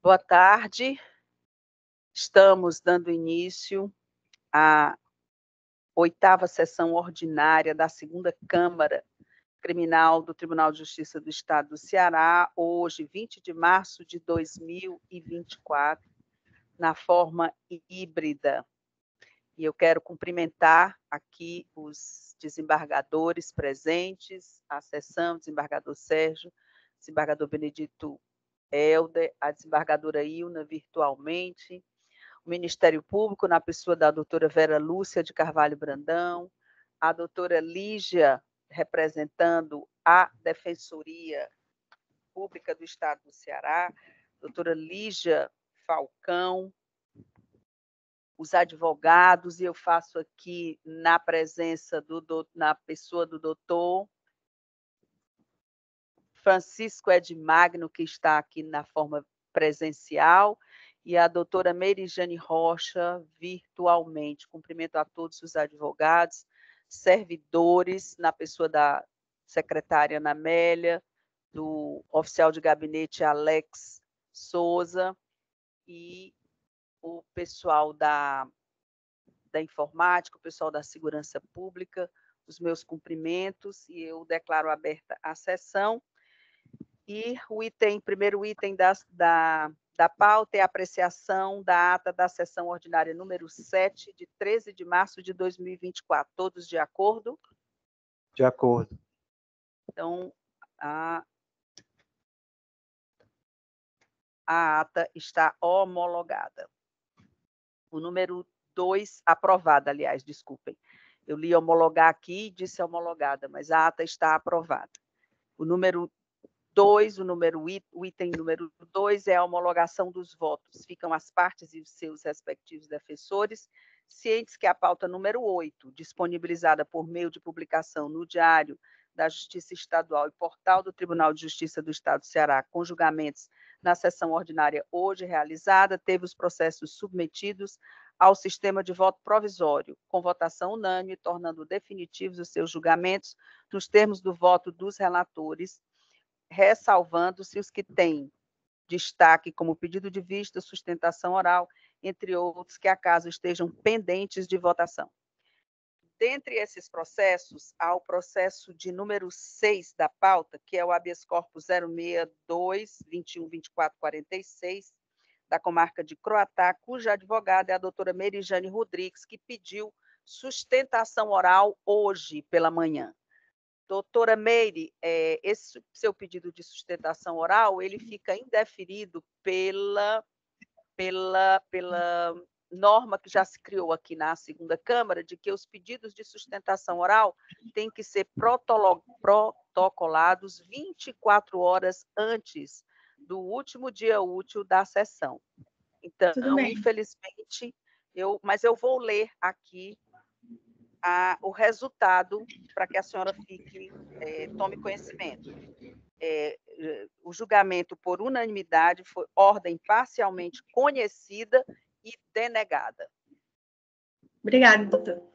Boa tarde. Estamos dando início à 8ª sessão ordinária da 2ª Câmara Criminal do Tribunal de Justiça do Estado do Ceará, hoje, 20 de março de 2024, na forma híbrida. E eu quero cumprimentar aqui os desembargadores presentes, a sessão, desembargador Sérgio, desembargador Benedito Helder, a desembargadora Ilna virtualmente, o Ministério Público, na pessoa da doutora Vera Lúcia de Carvalho Brandão, a doutora Lígia, representando a Defensoria Pública do Estado do Ceará, doutora Lígia Falcão, os advogados, e eu faço aqui na presença na pessoa do doutor Francisco Edmagno, que está aqui na forma presencial, e a doutora Merijane Rocha, virtualmente. Cumprimento a todos os advogados, servidores, na pessoa da secretária Ana Amélia, do oficial de gabinete Alex Souza, e o pessoal da informática, o pessoal da segurança pública, os meus cumprimentos, e eu declaro aberta a sessão. E o primeiro item da pauta é a apreciação da ata da sessão ordinária número 7, de 13 de março de 2024. Todos de acordo? De acordo. Então, a ata está homologada. O número 2, aprovada, aliás, desculpem. Eu li homologar aqui e disse homologada, mas a ata está aprovada. O item número 2 é a homologação dos votos. Ficam as partes e os seus respectivos defensores cientes que a pauta número 8, disponibilizada por meio de publicação no Diário da Justiça Estadual e portal do Tribunal de Justiça do Estado do Ceará, com julgamentos na sessão ordinária hoje realizada, teve os processos submetidos ao sistema de voto provisório, com votação unânime, tornando definitivos os seus julgamentos nos termos do voto dos relatores, ressalvando-se os que têm destaque como pedido de vista, sustentação oral, entre outros, que acaso estejam pendentes de votação. Dentre esses processos, há o processo de número 6 da pauta, que é o habeas corpus 062-212446, da comarca de Croatá, cuja advogada é a doutora Merijane Rodrigues, que pediu sustentação oral hoje pela manhã. Doutora Meire, esse seu pedido de sustentação oral, ele fica indeferido pela norma que já se criou aqui na 2ª Câmara, de que os pedidos de sustentação oral têm que ser protocolados 24 horas antes do último dia útil da sessão. Então, infelizmente, mas eu vou ler aqui o resultado para que a senhora tome conhecimento. O julgamento por unanimidade foi ordem parcialmente conhecida e denegada. Obrigada, doutora.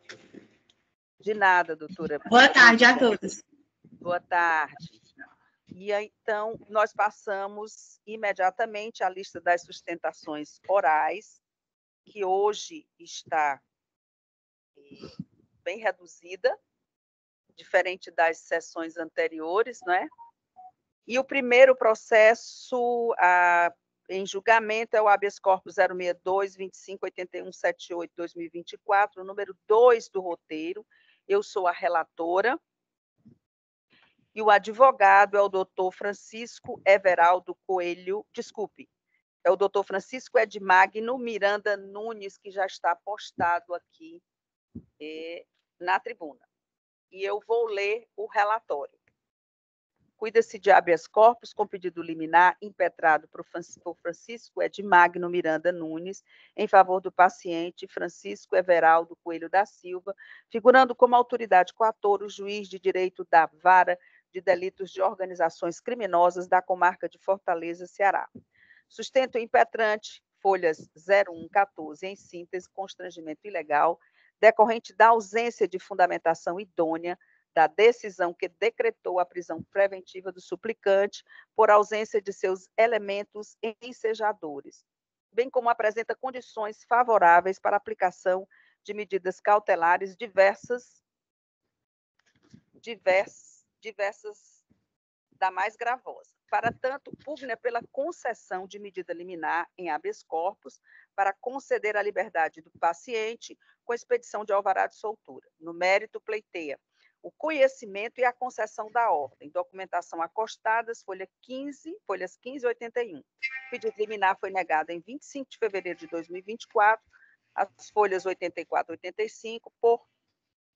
De nada, doutora. Boa tarde a todos. Boa tarde. E então, nós passamos imediatamente à lista das sustentações orais, que hoje está bem reduzida, diferente das sessões anteriores, não é? E o primeiro processo em julgamento é o habeas corpus 062-258178-2024, o número 2 do roteiro. Eu sou a relatora. E o advogado é o doutor Francisco Everaldo Coelho, é o doutor Francisco Edmagno Miranda Nunes, que já está postado aqui na tribuna. E eu vou ler o relatório. Cuida-se de habeas corpus com pedido liminar impetrado por Francisco Edmagno Miranda Nunes, em favor do paciente Francisco Everaldo Coelho da Silva, figurando como autoridade coator o juiz de direito da Vara de Delitos de Organizações Criminosas da comarca de Fortaleza, Ceará. Sustento impetrante, folhas 0114, em síntese, constrangimento ilegal, decorrente da ausência de fundamentação idônea da decisão que decretou a prisão preventiva do suplicante por ausência de seus elementos ensejadores, bem como apresenta condições favoráveis para a aplicação de medidas cautelares diversas da mais gravosa. Para tanto, pugna pela concessão de medida liminar em habeas corpus para conceder a liberdade do paciente com expedição de alvará de soltura. No mérito, pleiteia o conhecimento e a concessão da ordem. Documentação acostadas, folhas 15 e 81. O pedido liminar foi negado em 25 de fevereiro de 2024, as folhas 84 e 85, por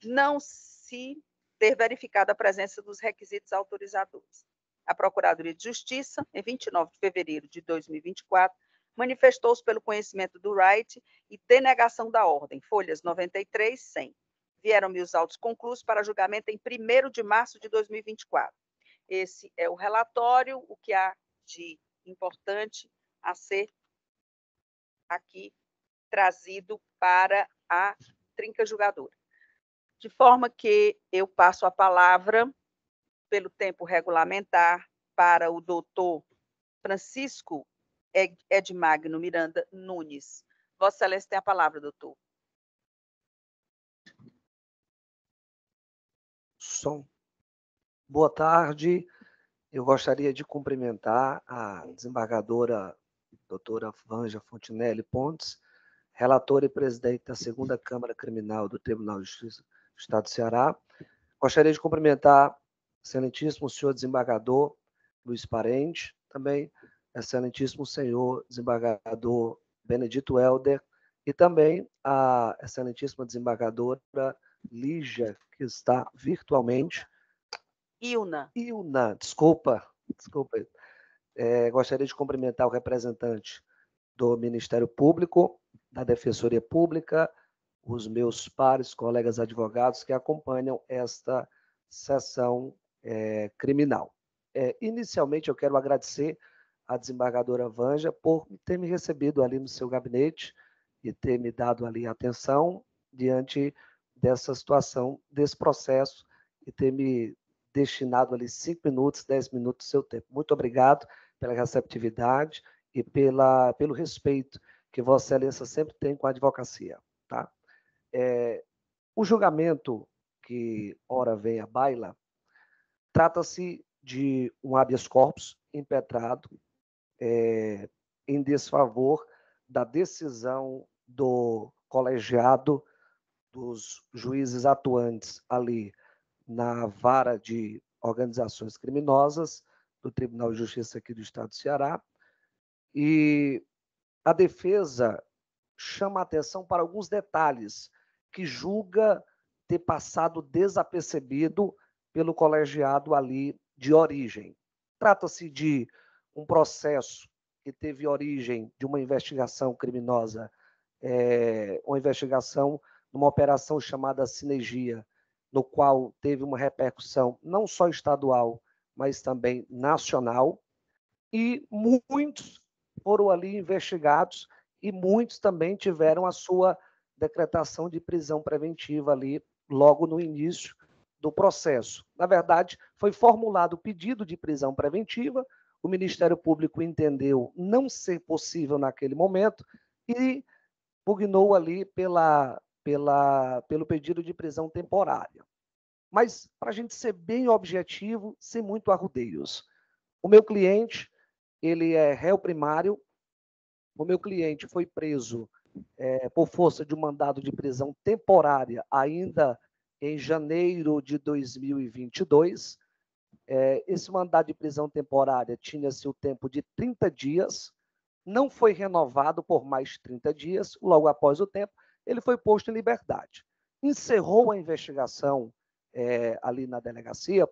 não se ter verificado a presença dos requisitos autorizadores. A Procuradoria de Justiça, em 29 de fevereiro de 2024, manifestou-se pelo conhecimento do right e denegação da ordem, folhas 93 e 100. Vieram-me os autos conclusos para julgamento em 1º de março de 2024. Esse é o relatório, o que há de importante a ser aqui trazido para a trinca julgadora. De forma que eu passo a palavra, pelo tempo regulamentar, para o doutor Francisco Edmagno Miranda Nunes. Vossa Excelência tem a palavra, doutor. Boa tarde. Eu gostaria de cumprimentar a desembargadora doutora Vanja Fontinelli Pontes, relatora e presidente da 2ª Câmara Criminal do Tribunal de Justiça do Estado do Ceará. Gostaria de cumprimentar o excelentíssimo senhor desembargador Luiz Parente, também excelentíssimo senhor desembargador Benedito Helder, e também a excelentíssima desembargadora Lígia, que está virtualmente. Ilna, desculpa. Gostaria de cumprimentar o representante do Ministério Público, da Defensoria Pública, os meus pares, colegas advogados que acompanham esta sessão criminal. Inicialmente, eu quero agradecer à desembargadora Vanja por ter me recebido ali no seu gabinete e ter me dado ali atenção diante dessa situação, desse processo, e ter me destinado ali 5 minutos, 10 minutos do seu tempo. Muito obrigado pela receptividade e pelo respeito que Vossa Excelência sempre tem com a advocacia. Tá? O julgamento que ora vem à baila trata-se de um habeas corpus impetrado em desfavor da decisão do colegiado dos juízes atuantes ali na vara de organizações criminosas do Tribunal de Justiça aqui do Estado do Ceará. E a defesa chama a atenção para alguns detalhes que julga ter passado desapercebido pelo colegiado ali de origem. Trata-se de um processo que teve origem de uma investigação criminosa, uma investigação numa operação chamada Sinergia, no qual teve uma repercussão não só estadual, mas também nacional, e muitos foram ali investigados e muitos também tiveram a sua decretação de prisão preventiva ali logo no início do processo. Na verdade, foi formulado o pedido de prisão preventiva, o Ministério Público entendeu não ser possível naquele momento e pugnou ali pelo pedido de prisão temporária. Mas, para a gente ser bem objetivo, sem muito arrudeios, o meu cliente, ele é réu primário, o meu cliente foi preso por força de um mandado de prisão temporária ainda em janeiro de 2022. Esse mandado de prisão temporária tinha-se o tempo de 30 dias, não foi renovado por mais 30 dias, logo após o tempo, ele foi posto em liberdade. Encerrou a investigação ali na delegacia,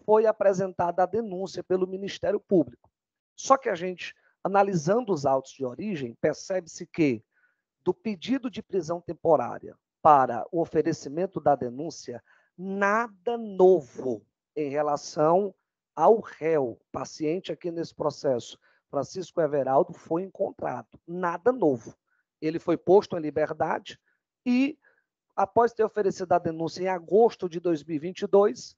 foi apresentada a denúncia pelo Ministério Público. Só que a gente, analisando os autos de origem, percebe-se que do pedido de prisão temporária para o oferecimento da denúncia, nada novo em relação ao réu, paciente aqui nesse processo, Francisco Everaldo, foi encontrado. Nada novo. Ele foi posto em liberdade e após ter oferecido a denúncia em agosto de 2022,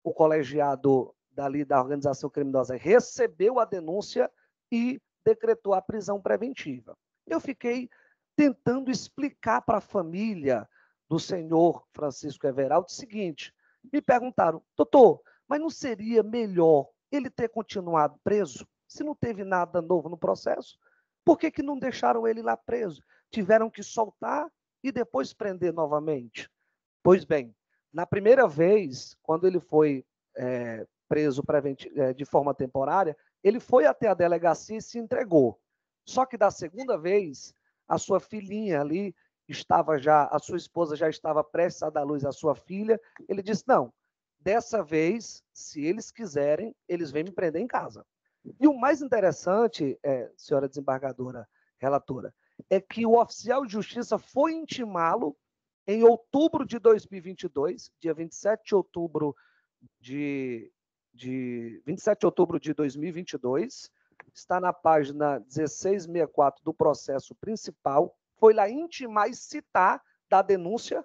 o colegiado da organização criminosa recebeu a denúncia e decretou a prisão preventiva. Eu fiquei tentando explicar para a família do senhor Francisco Everaldo o seguinte, me perguntaram, doutor, mas não seria melhor ele ter continuado preso? Se não teve nada novo no processo, por que não deixaram ele lá preso? Tiveram que soltar e depois prender novamente? Pois bem, na primeira vez, quando ele foi preso de forma temporária, ele foi até a delegacia e se entregou. Só que da segunda vez, a sua filhinha ali a sua esposa já estava prestes a dar luz à sua filha. Ele disse, não, dessa vez, se eles quiserem, eles vêm me prender em casa. E o mais interessante, senhora desembargadora relatora, é que o oficial de justiça foi intimá-lo em outubro de 2022, dia 27 de outubro de 2022, está na página 1664 do processo principal, foi lá intimar e citar da denúncia,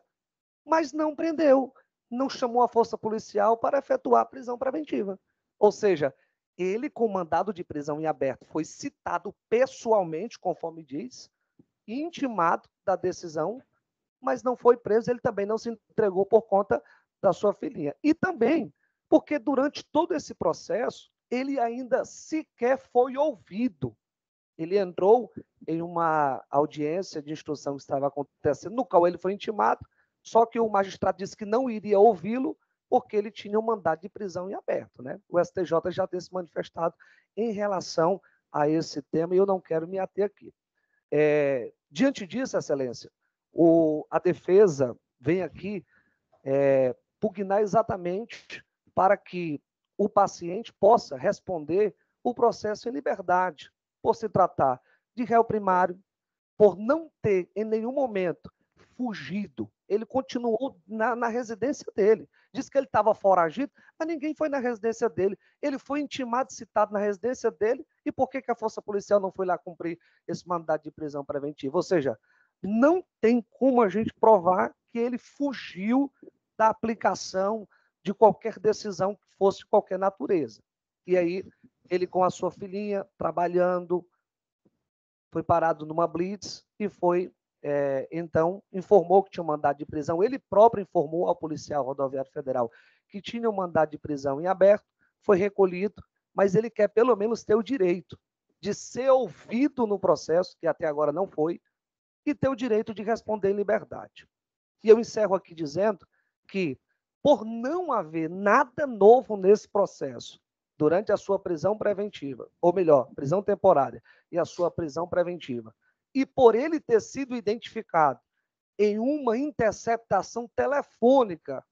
mas não prendeu, não chamou a força policial para efetuar a prisão preventiva. Ou seja, ele com mandado de prisão em aberto foi citado pessoalmente, conforme diz, intimado da decisão, mas não foi preso, ele também não se entregou por conta da sua filhinha. E também porque durante todo esse processo, ele ainda sequer foi ouvido. Ele entrou em uma audiência de instrução que estava acontecendo, no qual ele foi intimado, só que o magistrado disse que não iria ouvi-lo, porque ele tinha um mandado de prisão em aberto, né? O STJ já tem se manifestado em relação a esse tema, e eu não quero me ater aqui. Diante disso, Excelência, a defesa vem aqui pugnar exatamente para que o paciente possa responder o processo em liberdade, por se tratar de réu primário, por não ter em nenhum momento fugido. Ele continuou na residência dele. Diz que ele estava foragido, mas ninguém foi na residência dele. Ele foi intimado e citado na residência dele. E por que a força policial não foi lá cumprir esse mandado de prisão preventiva? Ou seja, não tem como a gente provar que ele fugiu da aplicação de qualquer decisão que fosse de qualquer natureza. E aí, ele com a sua filhinha, trabalhando, foi parado numa blitz e foi, então, informou que tinha um mandado de prisão. Ele próprio informou ao policial rodoviário federal que tinha um mandado de prisão em aberto, foi recolhido, mas ele quer pelo menos ter o direito de ser ouvido no processo, que até agora não foi, e ter o direito de responder em liberdade. E eu encerro aqui dizendo que, por não haver nada novo nesse processo, durante a sua prisão preventiva, ou melhor, prisão temporária e a sua prisão preventiva, e por ele ter sido identificado em uma interceptação telefônica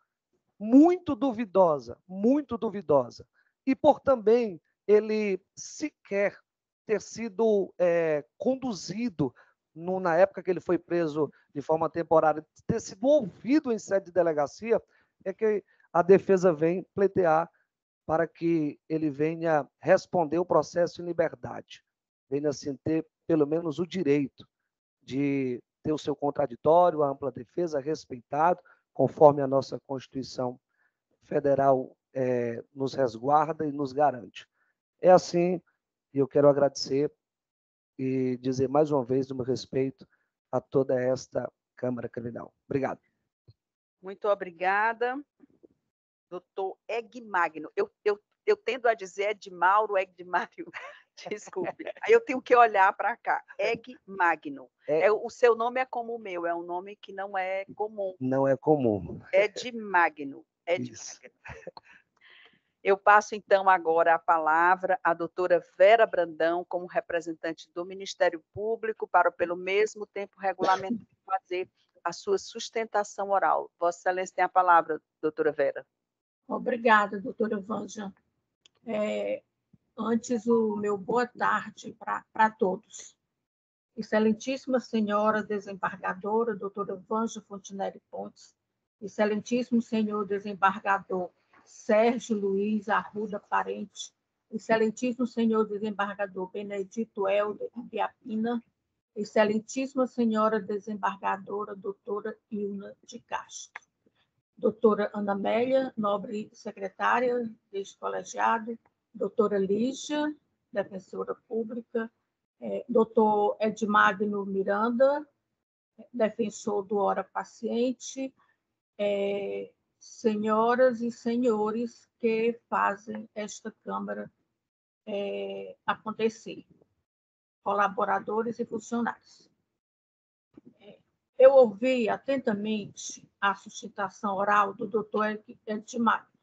muito duvidosa, e por também ele sequer ter sido conduzido, na época que ele foi preso de forma temporária, ter sido ouvido em sede de delegacia, é que a defesa vem pleitear para que ele venha responder o processo em liberdade, venha assim ter pelo menos o direito de ter o seu contraditório, a ampla defesa respeitado, conforme a nossa Constituição Federal nos resguarda e nos garante. É assim, e eu quero agradecer e dizer mais uma vez o meu respeito a toda esta Câmara Criminal. Obrigado. Muito obrigada, doutor Egmagno. Eu tendo a dizer Edmauro Egmário, desculpe. Aí eu tenho que olhar para cá. Egmagno. O seu nome é como o meu, é um nome que não é comum. Não é comum. Edmagno. Eu passo, então, agora a palavra à doutora Vera Brandão, como representante do Ministério Público, para, pelo mesmo tempo, regulamentar e fazer a sua sustentação oral. Vossa Excelência tem a palavra, doutora Vera. Obrigada, doutora Vânia. Antes, o meu boa tarde para todos. Excelentíssima senhora desembargadora, doutora Vânia Fontinelli Pontes, excelentíssimo senhor desembargador Sérgio Luiz Arruda Parente, excelentíssimo senhor desembargador Benedito Helder Biapina, Excelentíssima Senhora Desembargadora, doutora Ilna de Castro, doutora Ana Amélia, nobre secretária deste colegiado, doutora Lígia, defensora pública, doutor Edmagno Miranda, defensor do Ora Paciente, senhoras e senhores que fazem esta Câmara acontecer, colaboradores e funcionários. Eu ouvi atentamente a sustentação oral do doutor Edmagno.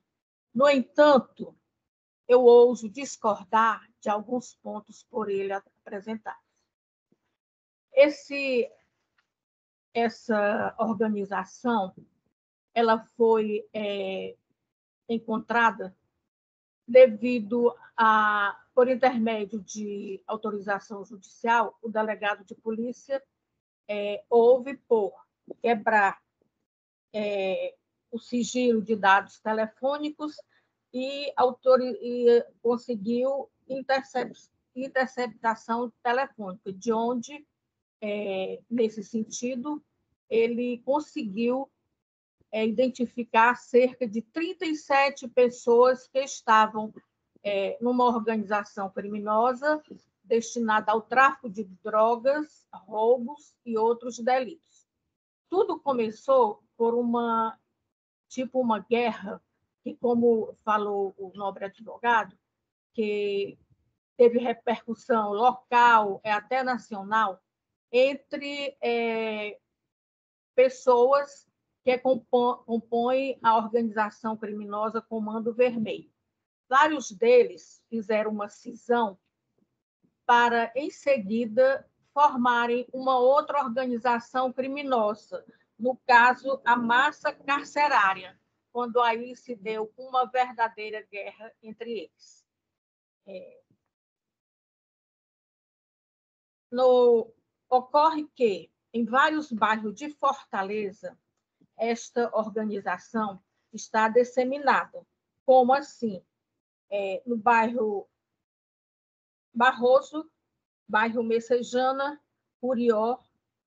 No entanto, eu ouso discordar de alguns pontos por ele apresentados. Essa organização ela foi encontrada devido por intermédio de autorização judicial, o delegado de polícia houve por quebrar o sigilo de dados telefônicos e conseguiu interceptação telefônica, de onde, nesse sentido, ele conseguiu identificar cerca de 37 pessoas que estavam numa organização criminosa destinada ao tráfico de drogas, roubos e outros delitos. Tudo começou por uma guerra que, como falou o nobre advogado, que teve repercussão local e até nacional entre pessoas que compõem a organização criminosa Comando Vermelho. Vários deles fizeram uma cisão para, em seguida, formarem uma outra organização criminosa, no caso, a Massa Carcerária, quando aí se deu uma verdadeira guerra entre eles. Ocorre que, em vários bairros de Fortaleza, esta organização está disseminada. Como assim? No bairro Barroso, bairro Messejana, Curió,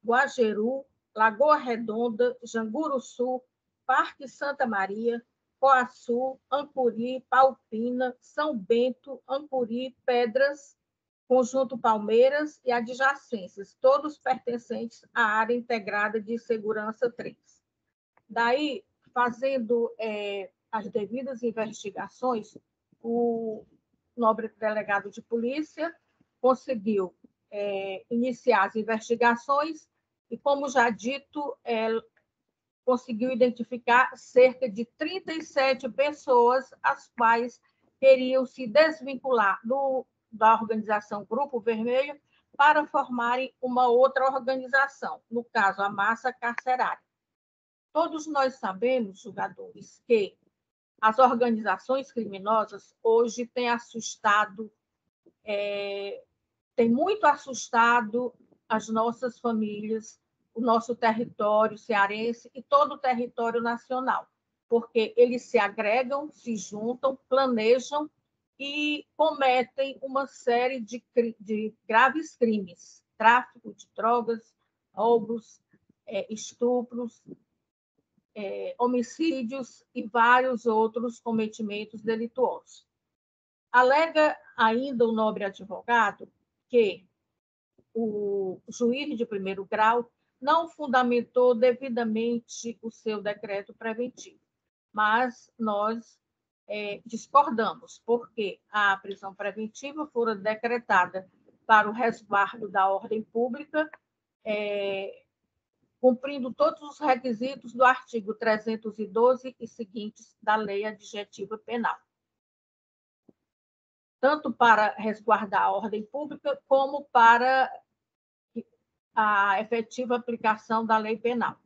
Guajeru, Lagoa Redonda, Janguruçu, Parque Santa Maria, Coaçu, Ancuri, Palpina, São Bento, Ancuri, Pedras, Conjunto Palmeiras e adjacências, todos pertencentes à área integrada de segurança 3. Daí, fazendo as devidas investigações, o nobre delegado de polícia conseguiu iniciar as investigações e, como já dito, conseguiu identificar cerca de 37 pessoas, as quais queriam se desvincular da organização Grupo Vermelho para formarem uma outra organização, no caso, a Massa Carcerária. Todos nós sabemos, julgadores, que as organizações criminosas hoje têm assustado, tem muito assustado as nossas famílias, o nosso território cearense e todo o território nacional, porque eles se agregam, se juntam, planejam e cometem uma série de graves crimes, tráfico de drogas, roubos, estupros, homicídios e vários outros cometimentos delituosos. Alega ainda o nobre advogado que o juiz de primeiro grau não fundamentou devidamente o seu decreto preventivo, mas nós discordamos, porque a prisão preventiva fora decretada para o resguardo da ordem pública, cumprindo todos os requisitos do artigo 312 e seguintes da Lei Adjetiva Penal, tanto para resguardar a ordem pública como para a efetiva aplicação da lei penal.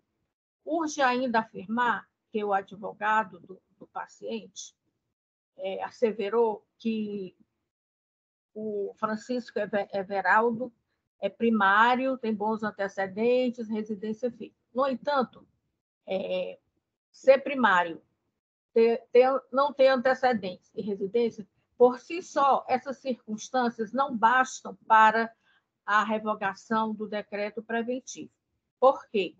Urge ainda afirmar que o advogado do paciente asseverou que o Francisco Everaldo é primário, tem bons antecedentes, residência fixa. No entanto, ser primário, não ter antecedentes e residência, por si só, essas circunstâncias não bastam para a revogação do decreto preventivo. Por quê?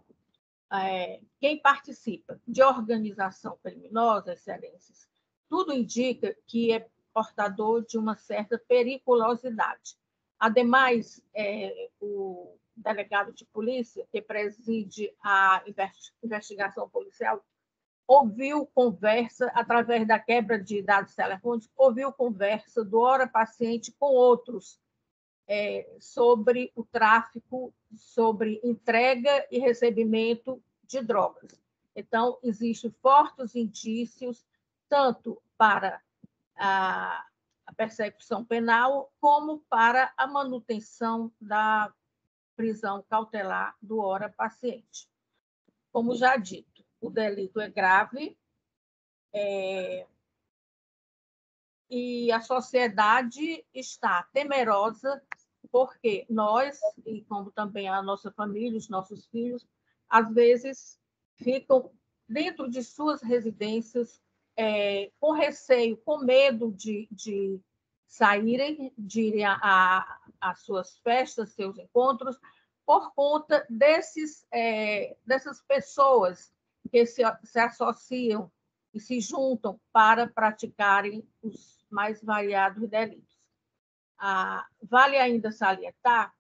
Quem participa de organização criminosa, excelências, tudo indica que é portador de uma certa periculosidade. Ademais, o delegado de polícia, que preside a investigação policial, ouviu conversa, através da quebra de dados telefônicos, ouviu conversa do hora paciente com outros sobre o tráfico, sobre entrega e recebimento de drogas. Então, existem fortes indícios, tanto para a persecução penal, como para a manutenção da prisão cautelar do hora paciente. Como já dito, o delito é grave e a sociedade está temerosa porque nós, e como também a nossa família, os nossos filhos, às vezes ficam dentro de suas residências com receio, com medo de saírem, de irem às suas festas, seus encontros, por conta dessas pessoas que se associam e se juntam para praticarem os mais variados delitos. Vale ainda salientar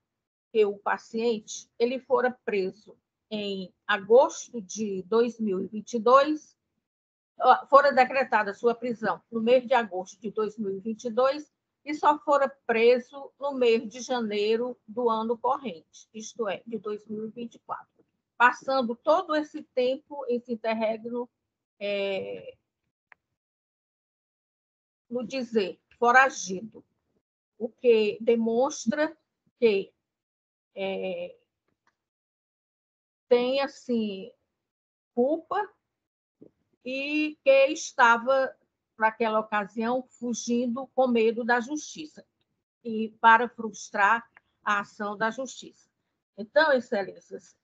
que o paciente ele fora preso em agosto de 2022, fora decretada sua prisão no mês de agosto de 2022 e só fora preso no mês de janeiro do ano corrente, isto é, de 2024. Passando todo esse tempo, esse interregno, no dizer foragido, o que demonstra que tem, assim, culpa e que estava, naquela ocasião, fugindo com medo da justiça e para frustrar a ação da justiça. Então, excelências,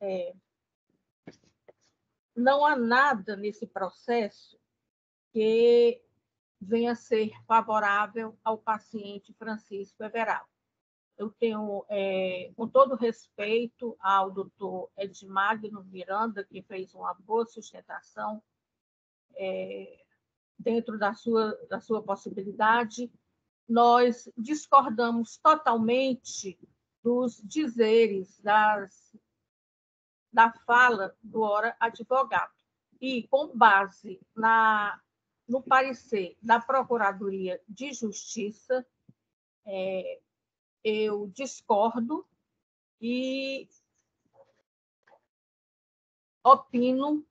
não há nada nesse processo que venha a ser favorável ao paciente Francisco Everaldo. Eu tenho, com todo respeito ao doutor Edmagno Miranda, que fez uma boa sustentação dentro da sua possibilidade, nós discordamos totalmente dos dizeres, da fala do ora advogado. E, com base no parecer da Procuradoria de Justiça, eu discordo e opino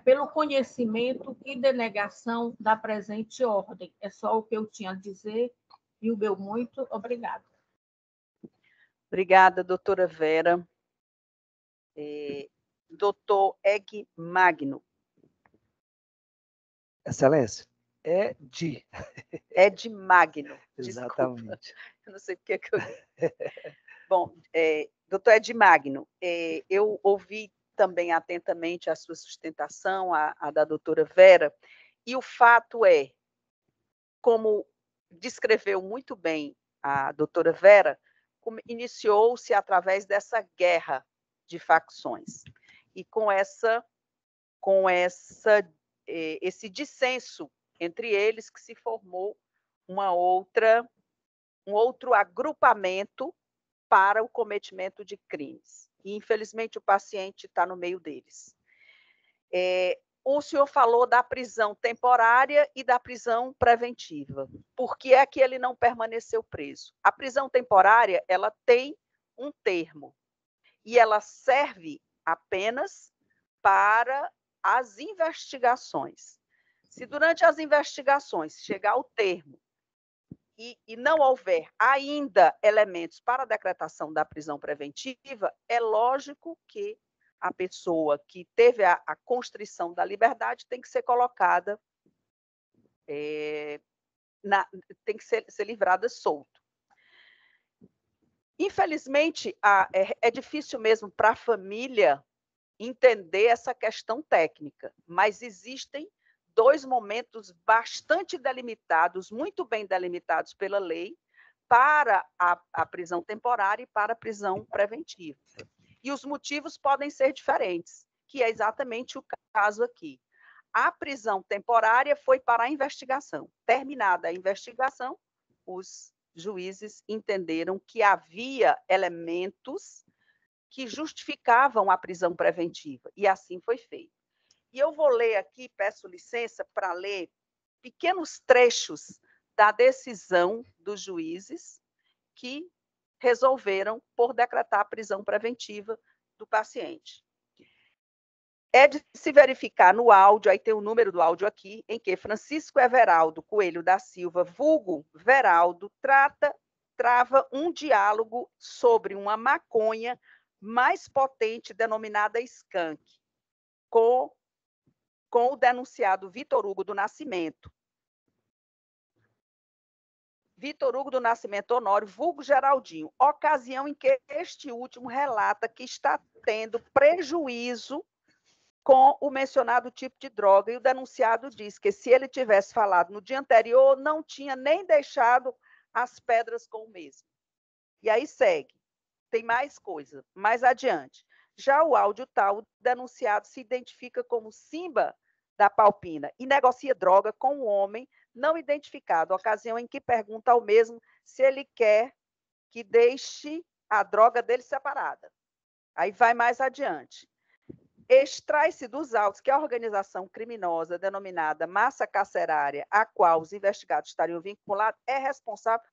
pelo conhecimento e denegação da presente ordem. É só o que eu tinha a dizer e o meu muito obrigado. Obrigada, doutora Vera. Doutor Edmagno. Excelência, Edmagno. Exatamente. Eu não sei porque que eu... Bom, doutor Edmagno, eu ouvi também atentamente a sua sustentação, a da doutora Vera, e o fato é, como descreveu muito bem a doutora Vera, iniciou-se através dessa guerra de facções. E com esse dissenso entre eles que se formou um outro agrupamento para o cometimento de crimes. E, infelizmente, o paciente está no meio deles. O senhor falou da prisão temporária e da prisão preventiva. Por que é que ele não permaneceu preso? A prisão temporária, ela tem um termo e ela serve apenas para as investigações. Se durante as investigações chegar ao termo e não houver ainda elementos para a decretação da prisão preventiva, é lógico que a pessoa que teve a constrição da liberdade tem que ser colocada, tem que ser livrada solto. Infelizmente, é difícil mesmo para a família entender essa questão técnica, mas existem dois momentos bastante delimitados, muito bem delimitados pela lei, para a prisão temporária e para a prisão preventiva. E os motivos podem ser diferentes, que é exatamente o caso aqui. A prisão temporária foi para a investigação. Terminada a investigação, os juízes entenderam que havia elementos que justificavam a prisão preventiva, e assim foi feito. E eu vou ler aqui, peço licença para ler pequenos trechos da decisão dos juízes que resolveram por decretar a prisão preventiva do paciente. É de se verificar no áudio, aí tem o número do áudio aqui, em que Francisco Everaldo Coelho da Silva, vulgo Veraldo, trava um diálogo sobre uma maconha mais potente, denominada skunk, com o denunciado Vitor Hugo do Nascimento. Vitor Hugo do Nascimento Honório, vulgo Geraldinho, ocasião em que este último relata que está tendo prejuízo com o mencionado tipo de droga, e o denunciado diz que se ele tivesse falado no dia anterior, não tinha nem deixado as pedras com o mesmo. E aí segue, tem mais coisa, mais adiante. Já o áudio tal, o denunciado se identifica como Simba da Palpina e negocia droga com um homem não identificado, ocasião em que pergunta ao mesmo se ele quer que deixe a droga dele separada. Aí vai mais adiante. Extrai-se dos autos que a organização criminosa denominada massa carcerária, a qual os investigados estariam vinculados, é responsável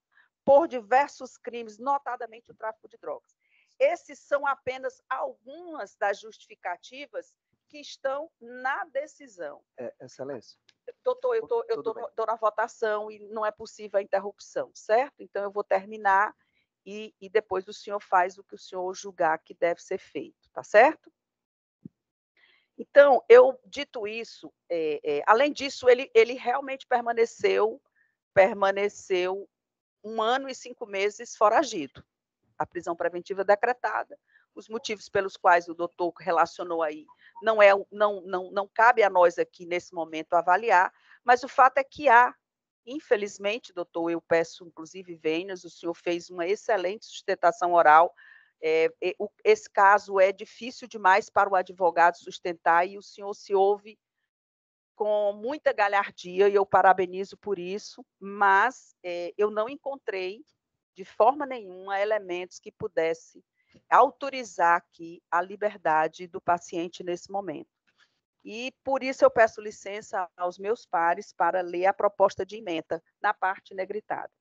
por diversos crimes, notadamente o tráfico de drogas. Esses são apenas algumas das justificativas que estão na decisão. Excelência. Doutor, eu estou na votação e não é possível a interrupção, certo? Então, eu vou terminar e depois o senhor faz o que o senhor julgar que deve ser feito, tá certo? Então, dito isso, além disso, ele realmente permaneceu 1 ano e 5 meses foragido. A prisão preventiva decretada, os motivos pelos quais o doutor relacionou aí, não cabe a nós aqui, nesse momento, avaliar, mas o fato é que há, infelizmente, doutor, eu peço, inclusive, vênias, o senhor fez uma excelente sustentação oral. Esse caso é difícil demais para o advogado sustentar, e o senhor se ouve com muita galhardia, e eu parabenizo por isso, mas eu não encontrei, de forma nenhuma, elementos que pudessem autorizar aqui a liberdade do paciente nesse momento. E, por isso, eu peço licença aos meus pares para ler a proposta de ementa na parte negritada.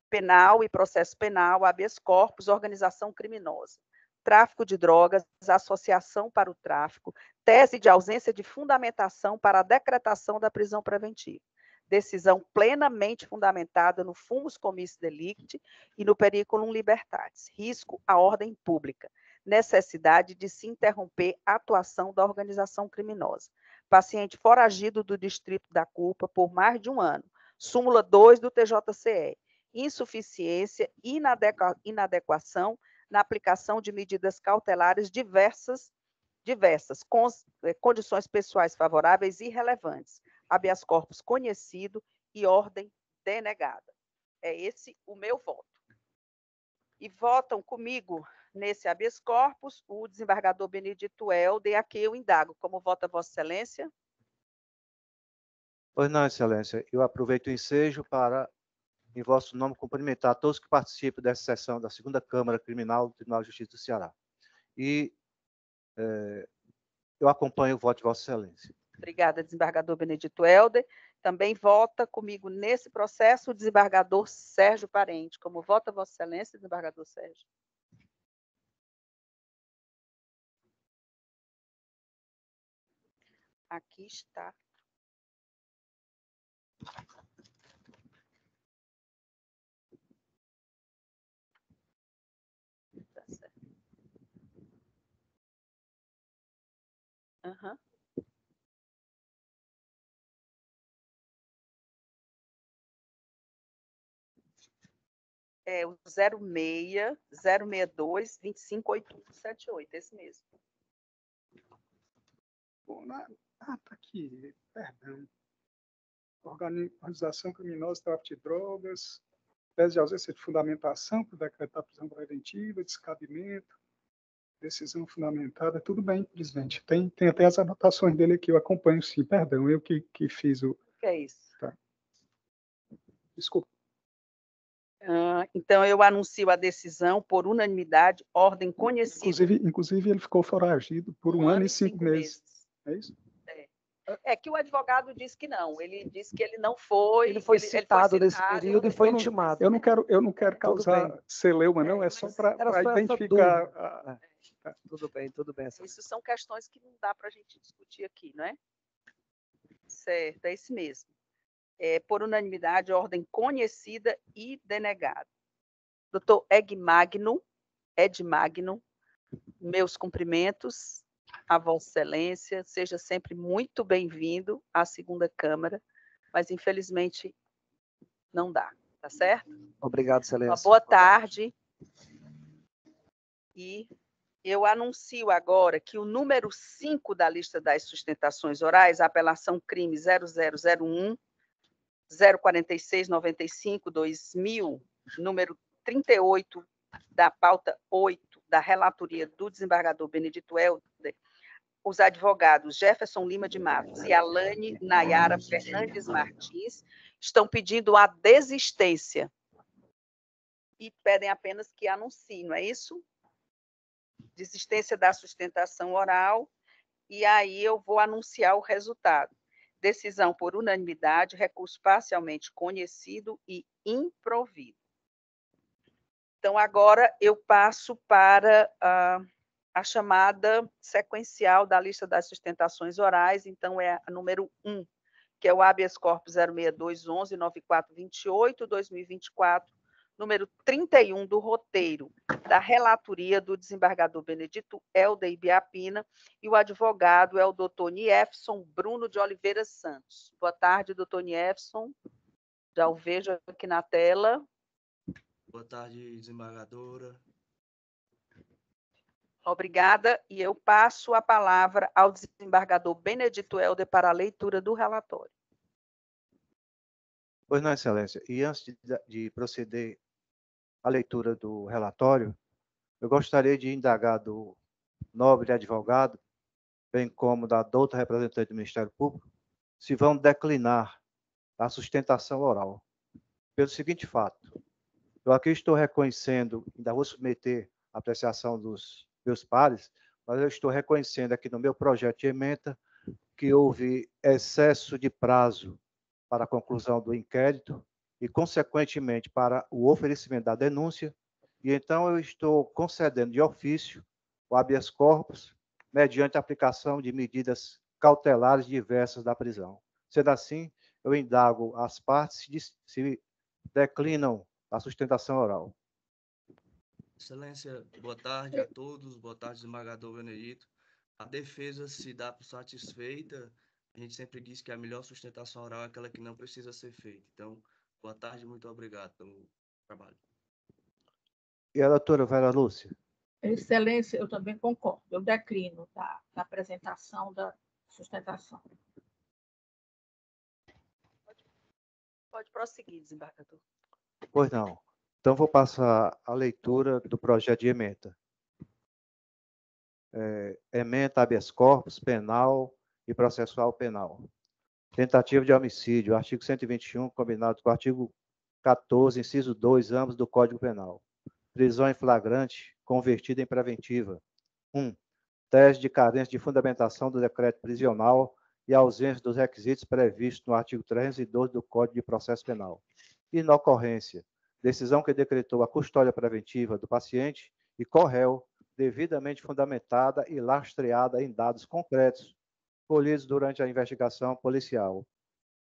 Penal e processo penal, habeas corpus, organização criminosa, tráfico de drogas, associação para o tráfico, tese de ausência de fundamentação para a decretação da prisão preventiva, decisão plenamente fundamentada no fumus commissis delicti e no periculum libertatis, risco à ordem pública, necessidade de se interromper a atuação da organização criminosa, paciente foragido do distrito da culpa por mais de 1 ano, súmula 2 do TJCE, insuficiência, inadequação na aplicação de medidas cautelares diversas, condições pessoais favoráveis e relevantes, habeas corpus conhecido e ordem denegada. É esse o meu voto. E votam comigo nesse habeas corpus o desembargador Benedito Helder, a quem eu indago. Como vota Vossa Excelência? Pois não, Excelência. Eu aproveito o ensejo para, em vosso nome, cumprimentar todos que participam dessa sessão da 2ª Câmara Criminal do Tribunal de Justiça do Ceará. E eu acompanho o voto de Vossa Excelência. Obrigada, desembargador Benedito Helder. Também vota comigo nesse processo o desembargador Sérgio Parente. Como vota Vossa Excelência, desembargador Sérgio? Aqui está. Tá certo. Uhum. O 06-062-258178, esse mesmo. Tá aqui, perdão. Organização criminosa, tráfico de drogas, tese de ausência de fundamentação para decretar prisão preventiva, descabimento, decisão fundamentada, tudo bem, presidente. Tem até as anotações dele aqui, eu acompanho sim, perdão, eu que fiz o... Que é isso? Tá. Desculpa. Então, eu anuncio a decisão por unanimidade, ordem conhecida. Inclusive ele ficou foragido por 1 ano e 5 meses. É isso? É que o advogado disse que não. Ele disse que ele não foi. Ele foi citado nesse período e foi intimado. Eu não quero causar celeuma, não. É só para identificar. Tá. Tudo bem. Isso são questões que não dá para a gente discutir aqui, não é? Certo, é isso mesmo. Por unanimidade, ordem conhecida e denegada. Doutor Edmagno, meus cumprimentos a Vossa Excelência, seja sempre muito bem-vindo à segunda Câmara, mas infelizmente não dá, tá certo? Obrigado, Excelência. Uma boa tarde. E eu anuncio agora que o número 5 da lista das sustentações orais, a apelação crime 0001, 04695-2000, número 38 da pauta 8 da relatoria do desembargador Benedito Helder, os advogados Jefferson Lima de Matos e Alane Nayara Fernandes Martins estão pedindo a desistência e pedem apenas que anuncie, não é isso? Desistência da sustentação oral, e aí eu vou anunciar o resultado. Decisão por unanimidade, recurso parcialmente conhecido e improvido. Então, agora eu passo para a chamada sequencial da lista das sustentações orais. Então, é a número 1, que é o habeas corpus 06211-9428-2024, número 31 do roteiro da relatoria do desembargador Benedito Helder Ibiapina, e o advogado é o doutor Niefson Bruno de Oliveira Santos. Boa tarde, doutor Niefson. Já o vejo aqui na tela. Boa tarde, desembargadora. Obrigada, e eu passo a palavra ao desembargador Benedito Helder para a leitura do relatório. Pois não, Excelência. E antes de proceder à leitura do relatório, eu gostaria de indagar do nobre advogado, bem como da douta representante do Ministério Público, se vão declinar a sustentação oral. Pelo seguinte fato, eu aqui estou reconhecendo, ainda vou submeter a apreciação dos meus pares, mas eu estou reconhecendo aqui no meu projeto de ementa que houve excesso de prazo para a conclusão do inquérito e, consequentemente, para o oferecimento da denúncia, e então eu estou concedendo de ofício o habeas corpus mediante a aplicação de medidas cautelares diversas da prisão. Sendo assim, eu indago as partes se declinam a sustentação oral. Excelência, boa tarde a todos. Boa tarde, desembargador Benedito. A defesa se dá por satisfeita. A gente sempre diz que a melhor sustentação oral é aquela que não precisa ser feita. Então, boa tarde e muito obrigado pelo trabalho. E a doutora Vera Lúcia? Excelência, eu também concordo. Eu declino da apresentação da sustentação. Pode prosseguir, desembargador. Pois não. Então, vou passar a leitura do projeto de ementa. Ementa habeas corpus penal e processual penal. Tentativa de homicídio, artigo 121, combinado com o artigo 14, inciso 2, ambos do Código Penal. Prisão em flagrante, convertida em preventiva. 1. Tese de carência de fundamentação do decreto prisional e ausência dos requisitos previstos no artigo 312 do Código de Processo Penal. Inocorrência, decisão que decretou a custódia preventiva do paciente e corréu devidamente fundamentada e lastreada em dados concretos colhidos durante a investigação policial.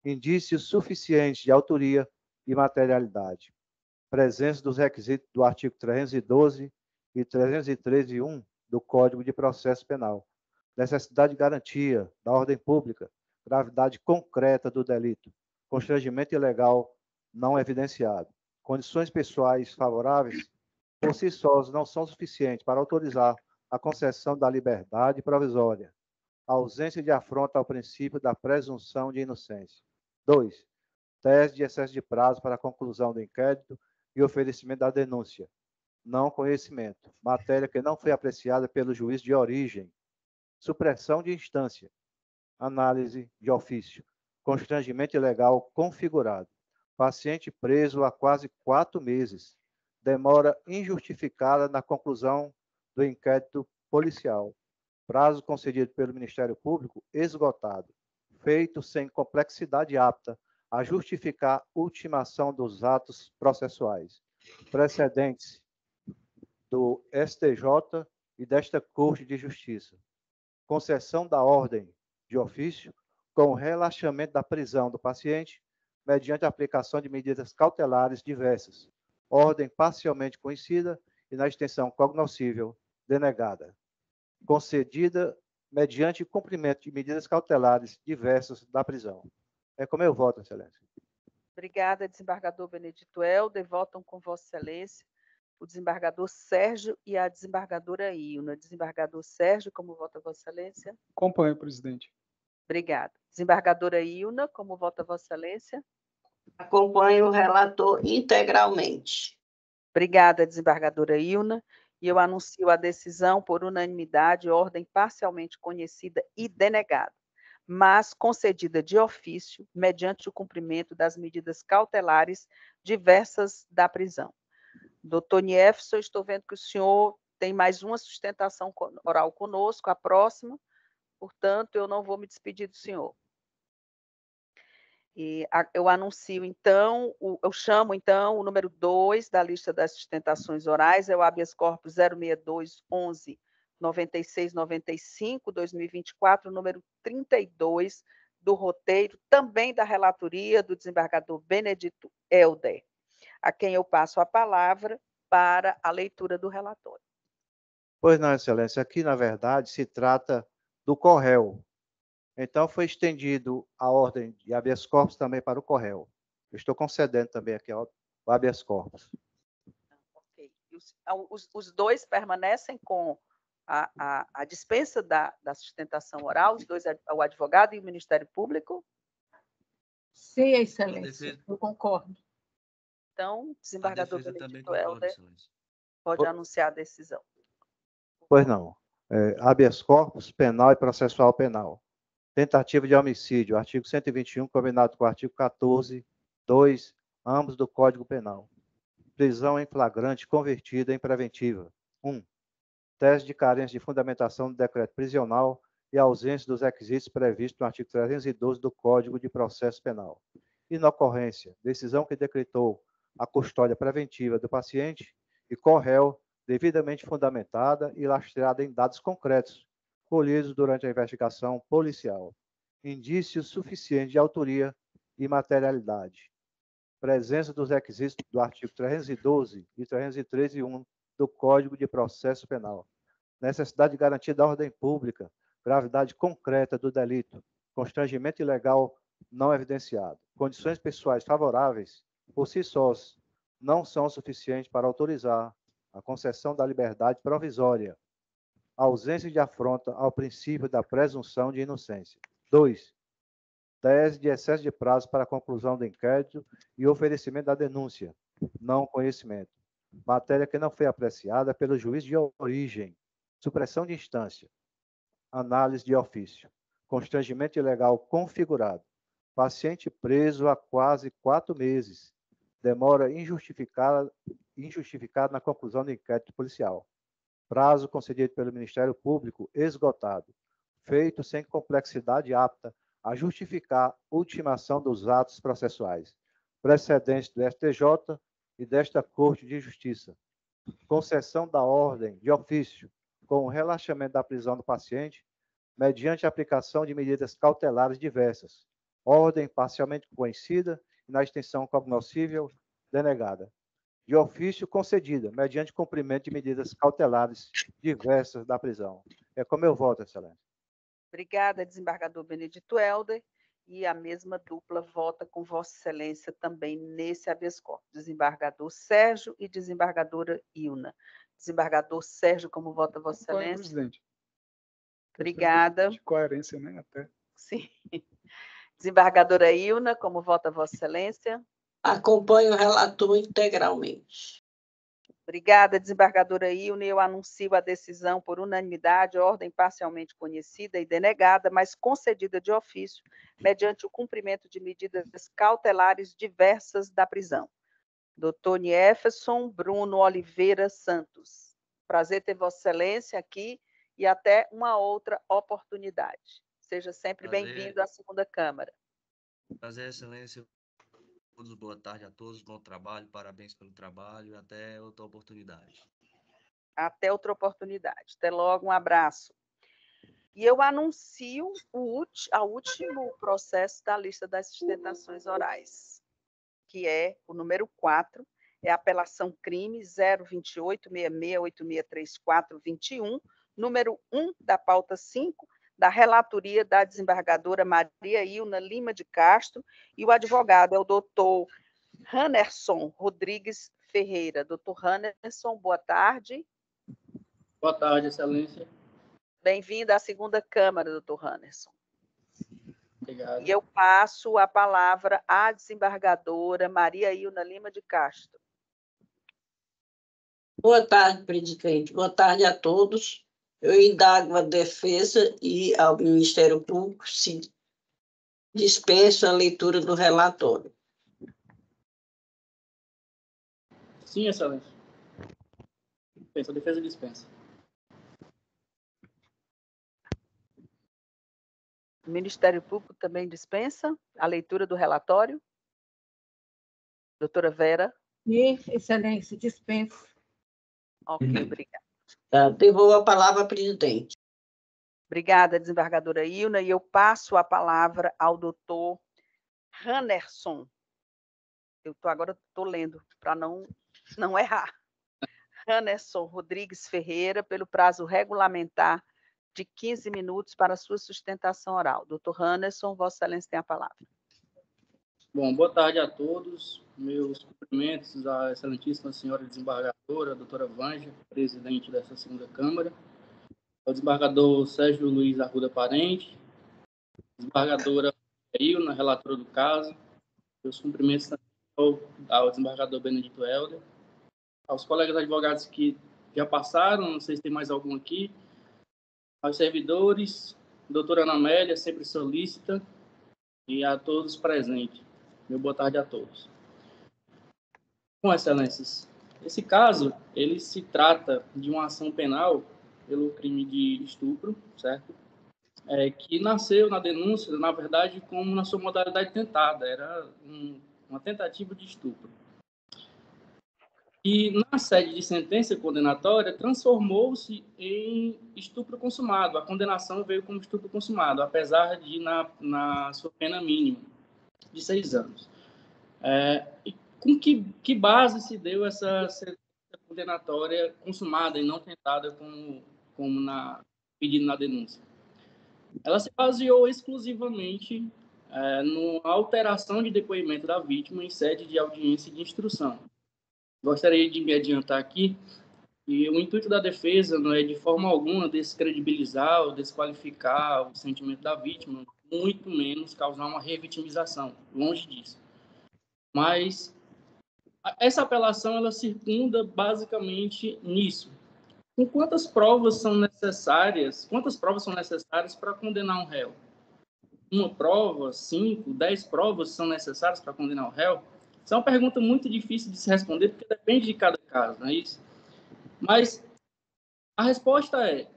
Indícios suficientes de autoria e materialidade. Presença dos requisitos do artigo 312 e 313.1 do Código de Processo Penal. Necessidade de garantia da ordem pública, gravidade concreta do delito, constrangimento ilegal não evidenciado. Condições pessoais favoráveis, por si sós, não são suficientes para autorizar a concessão da liberdade provisória. A ausência de afronta ao princípio da presunção de inocência. 2. Tese de excesso de prazo para a conclusão do inquérito e oferecimento da denúncia. Não conhecimento. Matéria que não foi apreciada pelo juiz de origem. Supressão de instância. Análise de ofício. Constrangimento ilegal configurado. Paciente preso há quase 4 meses. Demora injustificada na conclusão do inquérito policial. Prazo concedido pelo Ministério Público esgotado. Feito sem complexidade apta a justificar ultimação dos atos processuais. Precedentes do STJ e desta Corte de Justiça. Concessão da ordem de ofício com relaxamento da prisão do paciente mediante a aplicação de medidas cautelares diversas. Ordem parcialmente conhecida e na extensão cognoscível denegada. Concedida mediante cumprimento de medidas cautelares diversas da prisão. É como eu voto, Excelência. Obrigada, desembargador Benedito Helder. Votam com Vossa Excelência o desembargador Sérgio e a desembargadora Ilna. Desembargador Sérgio, como vota Vossa Excelência? Acompanho, presidente. Obrigada. Desembargadora Ilna, como vota Vossa Excelência? Acompanho o relator integralmente. Obrigada, desembargadora Ilna. E eu anuncio a decisão por unanimidade, ordem parcialmente conhecida e denegada, mas concedida de ofício, mediante o cumprimento das medidas cautelares diversas da prisão. Doutor Niefson, estou vendo que o senhor tem mais uma sustentação oral conosco, a próxima, portanto, eu não vou me despedir do senhor. Eu anuncio, então, eu chamo, então, o número 2 da lista das sustentações orais, é o habeas corpus 062-11-9695-2024, número 32 do roteiro, também da relatoria do desembargador Benedito Helder, a quem eu passo a palavra para a leitura do relatório. Pois não, Excelência, aqui, na verdade, se trata do CORREL. Então, foi estendido a ordem de habeas corpus também para o CORREL. Eu estou concedendo também aqui o habeas corpus. Ok. Os dois permanecem com a dispensa da sustentação oral, os dois, o advogado e o Ministério Público? Sim, Excelência, eu concordo. Então, desembargador Benedito Helder pode Pois anunciar a decisão. Pois não. Habeas corpus penal e processual penal. Tentativa de homicídio, artigo 121, combinado com o artigo 14, 2, ambos do Código Penal. Prisão em flagrante convertida em preventiva. 1. Tese de carência de fundamentação do decreto prisional e ausência dos requisitos previstos no artigo 312 do Código de Processo Penal. Inocorrência, decisão que decretou a custódia preventiva do paciente e corréu devidamente fundamentada e lastreada em dados concretos, colhidos durante a investigação policial. Indícios suficientes de autoria e materialidade. Presença dos requisitos do artigo 312 e 313.1 do Código de Processo Penal. Necessidade de garantia da ordem pública, gravidade concreta do delito, constrangimento ilegal não evidenciado. Condições pessoais favoráveis, por si sós, não são suficientes para autorizar a concessão da liberdade provisória. Ausência de afronta ao princípio da presunção de inocência. 2. Tese de excesso de prazo para a conclusão do inquérito e oferecimento da denúncia. Não conhecimento. Matéria que não foi apreciada pelo juiz de origem. Supressão de instância. Análise de ofício. Constrangimento ilegal configurado. Paciente preso há quase 4 meses. Demora injustificada na conclusão do inquérito policial. Prazo concedido pelo Ministério Público esgotado. Feito sem complexidade apta a justificar ultimação dos atos processuais. Precedentes do STJ e desta Corte de Justiça. Concessão da ordem de ofício com o relaxamento da prisão do paciente mediante a aplicação de medidas cautelares diversas. Ordem parcialmente conhecida e na extensão cognoscível denegada. De ofício concedida, mediante cumprimento de medidas cautelares diversas da prisão. É como eu voto, Excelência. Obrigada, desembargador Benedito Helder. E a mesma dupla vota com Vossa Excelência também nesse habeas corpus. Desembargador Sérgio e desembargadora Ilna. Desembargador Sérgio, como vota Vossa Acompanho, Excelência? presidente. Obrigada. De coerência, né? Até. Sim. Desembargadora Ilna, como vota Vossa Excelência? Acompanho o relator integralmente. Obrigada, desembargadora Ilne. Eu anuncio a decisão por unanimidade, ordem parcialmente conhecida e denegada, mas concedida de ofício, mediante o cumprimento de medidas cautelares diversas da prisão. Dr. Jefferson Bruno Oliveira Santos. Prazer ter Vossa Excelência aqui e até uma outra oportunidade. Seja sempre bem-vindo à segunda Câmara. Prazer, Excelência. Boa tarde a todos, bom trabalho, parabéns pelo trabalho e até outra oportunidade. Até outra oportunidade. Até logo, um abraço. E eu anuncio o último processo da lista das sustentações orais, que é o número 4, é a apelação crime 02866863421, número 1 da pauta 5, da relatoria da desembargadora Maria Ilna Lima de Castro, e o advogado é o doutor Hannerson Rodrigues Ferreira. Doutor Hannerson, boa tarde. Boa tarde, Excelência. Bem-vindo à segunda Câmara, doutor Hannerson. Obrigado. E eu passo a palavra à desembargadora Maria Ilna Lima de Castro. Boa tarde, presidente. Boa tarde a todos. Eu indago a defesa e ao Ministério Público se dispenso a leitura do relatório. Sim, Excelência. A defesa dispensa. O Ministério Público também dispensa a leitura do relatório? Doutora Vera? Sim, Excelência, dispenso. Ok, obrigada. Tá, devolvo a palavra ao presidente. Obrigada, desembargadora Ilna, e eu passo a palavra ao doutor Hannerson. Agora estou lendo para não errar. Hannerson Rodrigues Ferreira, pelo prazo regulamentar de 15 minutos para sua sustentação oral. Doutor Hannerson, Vossa Excelência tem a palavra. Bom, boa tarde a todos. Meus cumprimentos à excelentíssima senhora desembargadora, doutora Vanja, presidente dessa segunda Câmara, ao desembargador Sérgio Luiz Arruda Parente, desembargadora Ilna, relatora do caso, meus cumprimentos ao desembargador Benedito Helder, aos colegas advogados que já passaram, não sei se tem mais algum aqui, aos servidores, doutora Ana Amélia, sempre solícita, e a todos presentes. Meu boa tarde a todos. Bom, excelências, esse caso, ele se trata de uma ação penal pelo crime de estupro, certo? Que nasceu na denúncia, na verdade, como na sua modalidade tentada, era uma tentativa de estupro. E na sede de sentença condenatória, transformou-se em estupro consumado. A condenação veio como estupro consumado, apesar de na sua pena mínima, de 6 anos. E com que base se deu essa sentença condenatória consumada e não tentada como pedido na denúncia? Ela se baseou exclusivamente na alteração de depoimento da vítima em sede de audiência de instrução. Gostaria de me adiantar aqui que o intuito da defesa não é de forma alguma descredibilizar ou desqualificar o sentimento da vítima, muito menos causar uma revitimização, longe disso. Mas essa apelação ela circunda basicamente nisso. Com quantas provas são necessárias para condenar um réu? Uma prova, 5, 10 provas são necessárias para condenar o réu? Isso é uma pergunta muito difícil de se responder, porque depende de cada caso, não é isso? Mas a resposta é: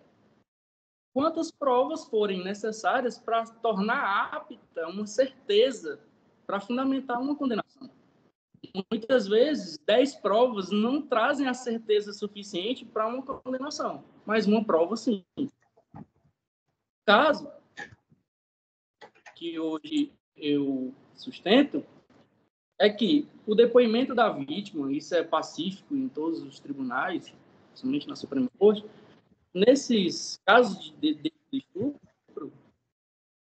quantas provas forem necessárias para tornar apta uma certeza para fundamentar uma condenação? Muitas vezes, 10 provas não trazem a certeza suficiente para uma condenação, mas uma prova sim. O caso que hoje eu sustento é que o depoimento da vítima, isso é pacífico em todos os tribunais, principalmente na Suprema Corte, nesses casos de estupro,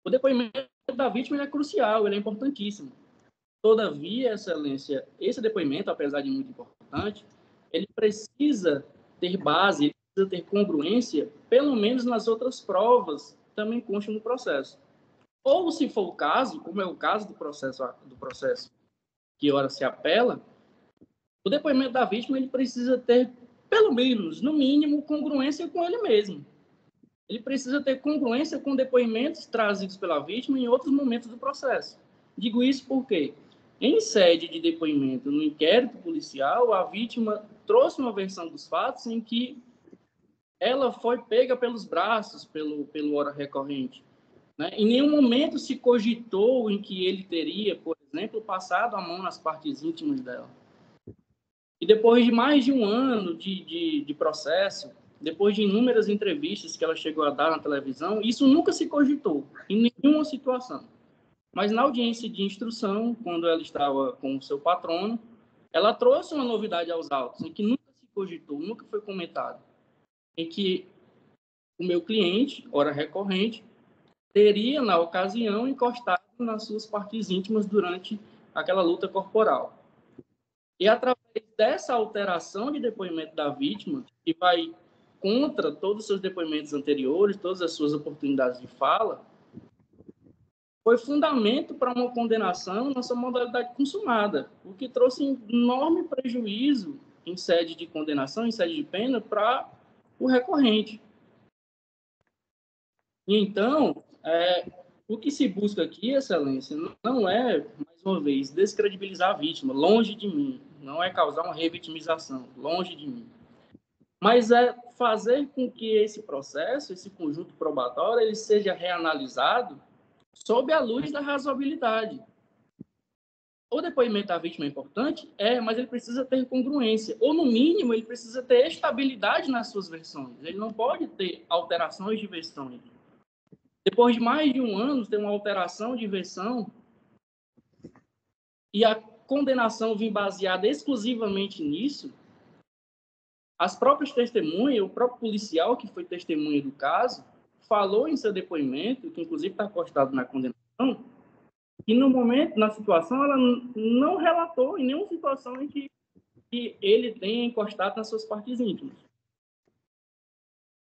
o depoimento da vítima é crucial, ele é importantíssimo. Todavia, Excelência, esse depoimento, apesar de muito importante, ele precisa ter base, ele precisa ter congruência, pelo menos nas outras provas que também constam no processo. Ou, se for o caso, como é o caso do processo que ora se apela, o depoimento da vítima ele precisa ter, pelo menos, no mínimo, congruência com ele mesmo. Ele precisa ter congruência com depoimentos trazidos pela vítima em outros momentos do processo. Digo isso porque, em sede de depoimento no inquérito policial, a vítima trouxe uma versão dos fatos em que ela foi pega pelos braços pelo ora recorrente. Né? Em nenhum momento se cogitou em que ele teria, por exemplo, passado a mão nas partes íntimas dela. E depois de mais de um ano de processo, depois de inúmeras entrevistas que ela chegou a dar na televisão, isso nunca se cogitou, em nenhuma situação. Mas na audiência de instrução, quando ela estava com o seu patrono, ela trouxe uma novidade aos autos, em que nunca se cogitou, nunca foi comentado, em que o meu cliente, ora recorrente, teria, na ocasião, encostado nas suas partes íntimas durante aquela luta corporal. E através dessa alteração de depoimento da vítima, que vai contra todos os seus depoimentos anteriores, todas as suas oportunidades de fala, foi fundamento para uma condenação na sua modalidade consumada, o que trouxe enorme prejuízo em sede de condenação, em sede de pena, para o recorrente. E então, o que se busca aqui, Excelência, não é, mais uma vez, descredibilizar a vítima, longe de mim, não é causar uma revitimização, longe de mim, mas é fazer com que esse processo, esse conjunto probatório, ele seja reanalisado sob a luz da razoabilidade. O depoimento da vítima é importante? Mas ele precisa ter congruência, ou, no mínimo, ele precisa ter estabilidade nas suas versões, ele não pode ter alterações de versões. Depois de mais de um ano, tem uma alteração de versão e a condenação vir baseada exclusivamente nisso, as próprias testemunhas, o próprio policial que foi testemunha do caso, falou em seu depoimento, que inclusive está postado na condenação, que no momento, na situação, ela não relatou em nenhuma situação em que ele tenha encostado nas suas partes íntimas.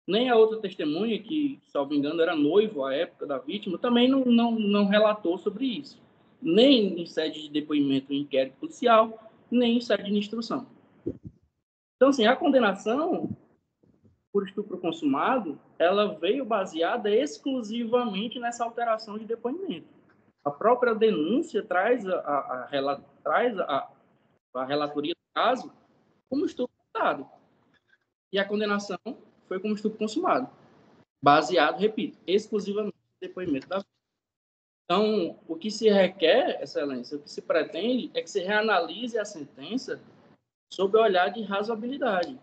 Nem a outra testemunha, que, salvo engano, era noivo à época da vítima, também não relatou sobre isso. Nem em sede de depoimento em inquérito policial, nem em sede de instrução. Então, assim, a condenação por estupro consumado, ela veio baseada exclusivamente nessa alteração de depoimento. A própria denúncia traz a relatoria do caso como estupro consumado. E a condenação foi como estupro consumado, baseado, repito, exclusivamente no depoimento da vítima. Então, o que se requer, Excelência, o que se pretende é que se reanalise a sentença sob o olhar de razoabilidade.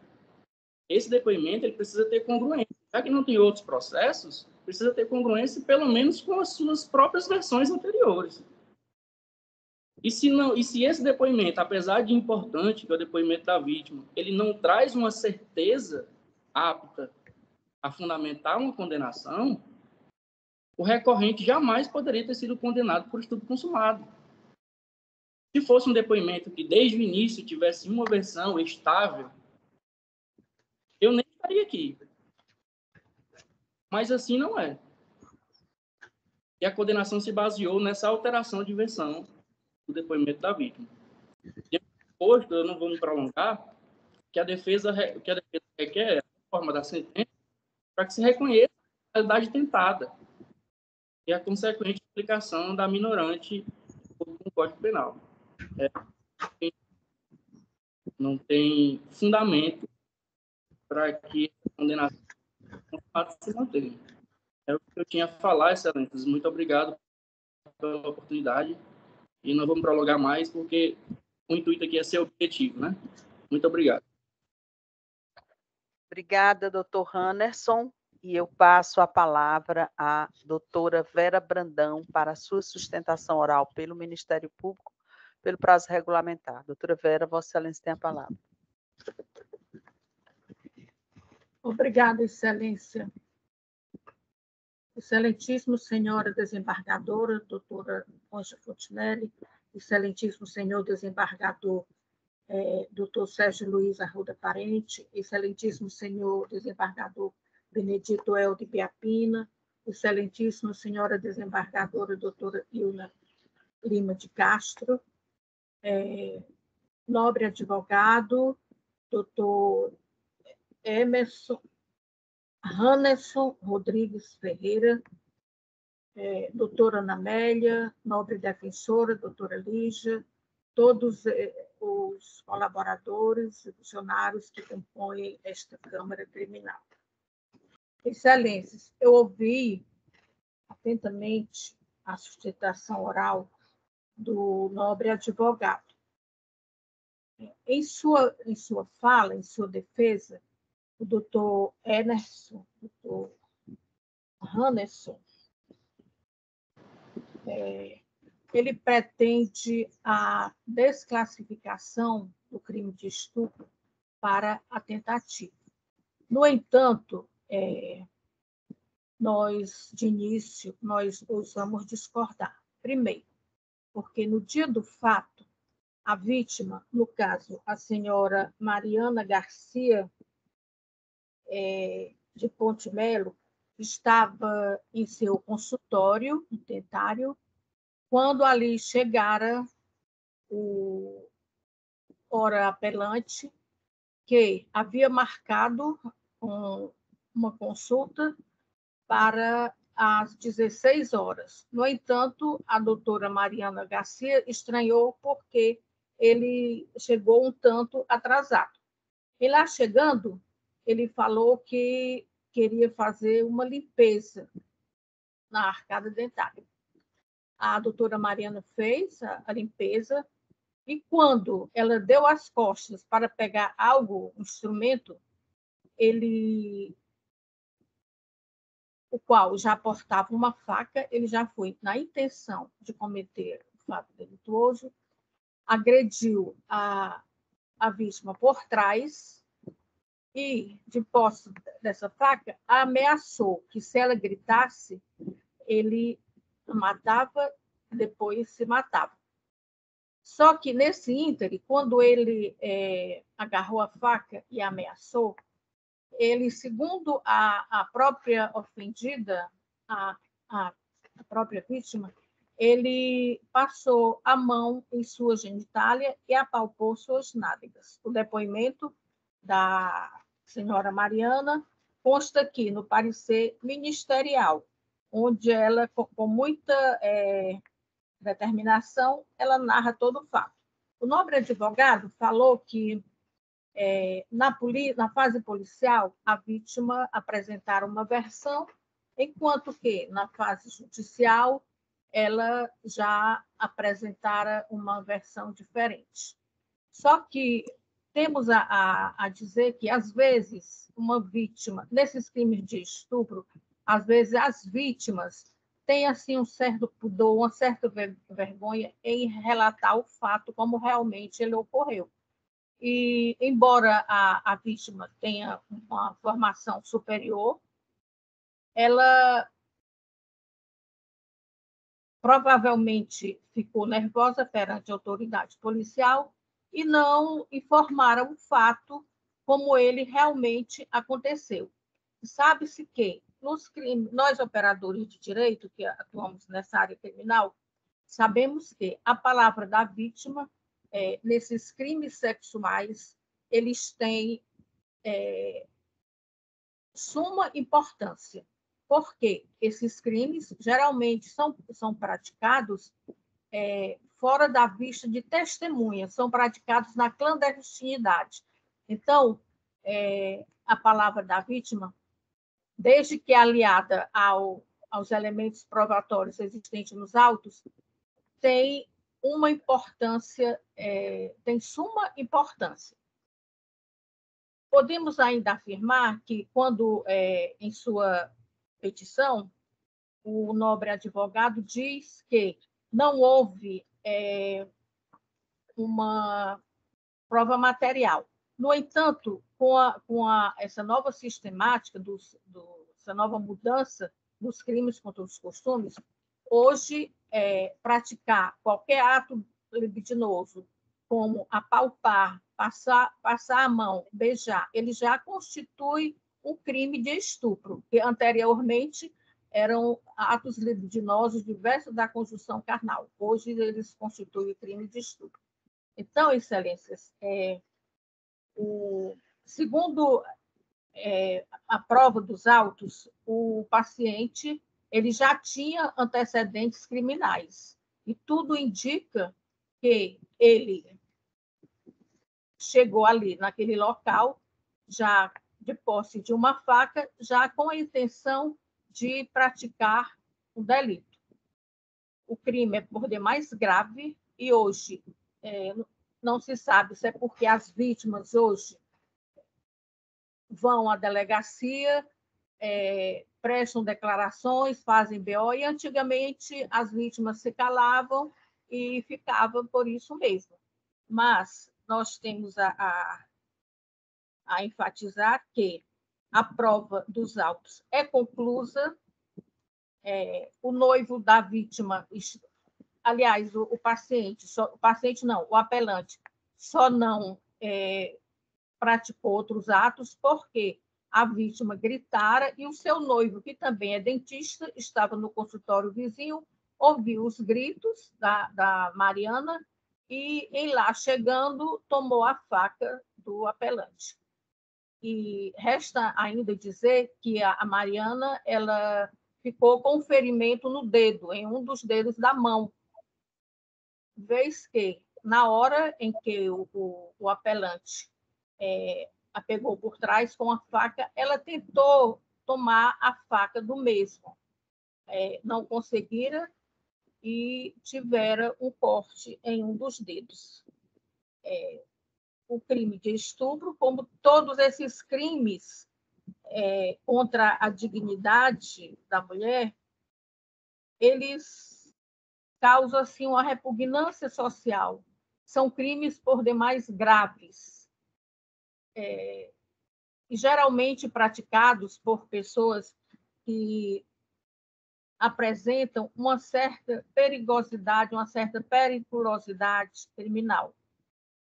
Esse depoimento ele precisa ter congruência. Já que não tem outros processos, precisa ter congruência pelo menos com as suas próprias versões anteriores. E se esse depoimento, apesar de importante, que é o depoimento da vítima, ele não traz uma certeza apta a fundamentar uma condenação, o recorrente jamais poderia ter sido condenado por estupro consumado. Se fosse um depoimento que desde o início tivesse uma versão estável, eu nem estaria aqui. Mas assim não é. E a condenação se baseou nessa alteração de versão do depoimento da vítima. Depois, eu não vou me prolongar, que a defesa requer a forma da sentença para que se reconheça a realidade tentada e a consequente aplicação da minorante no Código Penal. Não tem fundamento para que a condenação se mantenha. É o que eu tinha a falar, Excelências. Muito obrigado pela oportunidade. E não vamos prolongar mais, porque o intuito aqui é ser objetivo, né? Muito obrigado. Obrigada, doutor Hannerson. E eu passo a palavra à doutora Vera Brandão para a sua sustentação oral pelo Ministério Público, pelo prazo regulamentar. Doutora Vera, Vossa Excelência tem a palavra. Obrigada, Excelência. Excelentíssimo senhora desembargadora, doutora Ângela Fontinelli, excelentíssimo senhor desembargador, doutor Sérgio Luiz Arruda Parente, excelentíssimo senhor desembargador Benedito Elde Biapina, excelentíssima senhora desembargadora, doutora Ilna Lima de Castro, nobre advogado, doutor Emerson Hannerson Rodrigues Ferreira, doutora Ana Amélia, nobre defensora, doutora Lígia, todos os colaboradores e funcionários que compõem esta Câmara Criminal. Excelências, eu ouvi atentamente a sustentação oral do nobre advogado. Em sua fala, em sua defesa, o doutor Emerson, doutor Hannerson, ele pretende a desclassificação do crime de estupro para a tentativa. No entanto, nós, de início, nós ousamos discordar. Primeiro, porque no dia do fato, a vítima, no caso, a senhora Mariana Garcia, de Ponte Melo, estava em seu consultório intentário, quando ali chegara o ora apelante, que havia marcado uma consulta para às 16 horas. No entanto, a doutora Mariana Garcia estranhou porque ele chegou um tanto atrasado. E lá chegando, ele falou que queria fazer uma limpeza na arcada dentária. A doutora Mariana fez a limpeza e quando ela deu as costas para pegar algo, um instrumento, o qual já portava uma faca, ele já foi na intenção de cometer o fato delituoso, agrediu a vítima por trás e, de posse dessa faca, a ameaçou que se ela gritasse, ele a matava, depois se matava. Só que, nesse ínterim, quando ele agarrou a faca e a ameaçou, ele, segundo a própria ofendida, a própria vítima, ele passou a mão em sua genitália e apalpou suas nádegas. O depoimento da senhora Mariana consta aqui no parecer ministerial, onde ela, com muita determinação, ela narra todo o fato. O nobre advogado falou que na fase policial, a vítima apresentara uma versão, enquanto que, na fase judicial, ela já apresentara uma versão diferente. Só que temos a dizer que, às vezes, uma vítima, nesses crimes de estupro, às vezes as vítimas têm assim, um certo pudor, uma certa vergonha em relatar o fato como realmente ele ocorreu. E, embora a vítima tenha uma formação superior, ela provavelmente ficou nervosa perante a autoridade policial e não informaram o fato como ele realmente aconteceu. Sabe-se que, nos crimes, nós, operadores de direito, que atuamos nessa área criminal, sabemos que a palavra da vítima, nesses crimes sexuais, eles têm suma importância, porque esses crimes geralmente são praticados fora da vista de testemunhas, são praticados na clandestinidade. Então, a palavra da vítima, desde que aliada aos elementos probatórios existentes nos autos, tem uma importância, tem suma importância. Podemos ainda afirmar que, quando, em sua petição, o nobre advogado diz que não houve uma prova material. No entanto, com essa nova sistemática, essa nova mudança dos crimes contra os costumes, hoje, praticar qualquer ato libidinoso, como apalpar, passar a mão, beijar, ele já constitui um crime de estupro, que anteriormente eram atos libidinosos diversos da conjunção carnal. Hoje, eles constituem o crime de estupro. Então, Excelências, segundo a prova dos autos, o paciente ele já tinha antecedentes criminais e tudo indica que ele chegou ali naquele local já de posse de uma faca, já com a intenção de praticar um delito. O crime é por demais grave e hoje não se sabe se é porque as vítimas hoje vão à delegacia, prestam declarações, fazem BO, e antigamente as vítimas se calavam e ficavam por isso mesmo. Mas nós temos a enfatizar que a prova dos autos é conclusa, o noivo da vítima, aliás, o paciente não, o apelante, só não praticou outros atos porque a vítima gritara e o seu noivo, que também é dentista, estava no consultório vizinho, ouviu os gritos da Mariana e, em lá chegando, tomou a faca do apelante. E resta ainda dizer que a Mariana ela ficou com um ferimento no dedo, em um dos dedos da mão, vez que, na hora em que o apelante a pegou por trás com a faca, ela tentou tomar a faca do mesmo. Não conseguira e tivera um corte em um dos dedos. O crime de estupro, como todos esses crimes contra a dignidade da mulher, eles causam assim, uma repugnância social. São crimes por demais graves. E geralmente praticados por pessoas que apresentam uma certa perigosidade, uma certa periculosidade criminal,